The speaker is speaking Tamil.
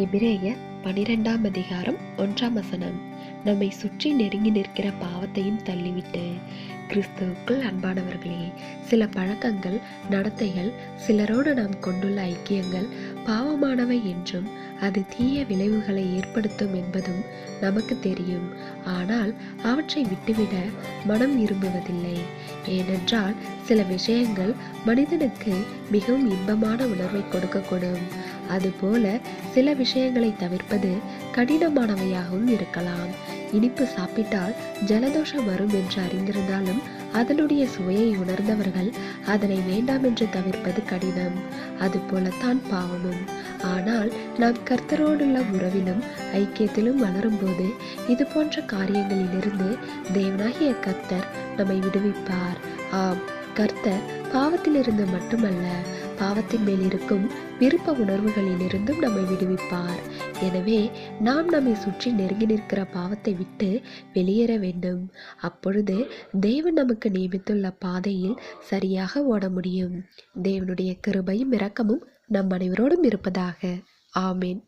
எபிரேயர் 12ஆம் அதிகாரம் 1ஆம் வசனம். நம்மை சுற்றி நெருங்கி நிற்கிற பாவத்தையும் தள்ளிவிட்டு. கிறிஸ்துவுக்குள் அன்பானவர்களே, சில பழக்கங்கள், நடத்தைகள், சிலரோடு நாம் கொண்டுள்ள ஐக்கியங்கள் பாவமானவை என்றும் அது தீய விளைவுகளை ஏற்படுத்தும் என்பதும் நமக்கு தெரியும். ஆனால் அவற்றை விட்டுவிட மனம் விரும்புவதில்லை. ஏனென்றால் சில விஷயங்கள் மனிதனுக்கு மிகவும் இன்பமான உணர்வை கொடுக்கக்கூடும். அதுபோல சில விஷயங்களை தவிர்ப்பது கடினமானவையாகவும் இருக்கலாம். இனிப்பு சாப்பிட்டால் ஜலதோஷம் வரும் என்று அறிந்திருந்தாலும் அதனுடைய சுவையை உணர்ந்தவர்கள் அதனை வேண்டாம் என்று தவிர்ப்பது கடினம். அதுபோலத்தான் பாவமும். ஆனால் நாம் கர்த்தரோடுள்ள உறவிலும் ஐக்கியத்திலும் வளரும்போது இது போன்ற காரியங்களிலிருந்து தேவனாகிய கர்த்தர் நம்மை விடுவிப்பார். ஆம், கர்த்தர் பாவத்திலிருந்து மட்டுமல்ல, பாவத்தின் மேல் இருக்கும் விருப்ப உணர்வுகளிலிருந்தும் நம்மை விடுவிப்பார். எனவே நாம் நம்மை சுற்றி நெருங்கி நிற்கிற பாவத்தை விட்டு வெளியேற வேண்டும். அப்பொழுது தேவன் நமக்கு நியமித்துள்ள பாதையில் சரியாக ஓட முடியும். தேவனுடைய கிருபையும் இரக்கமும் நம் அனைவரோடும் இருப்பதாக. ஆமேன்.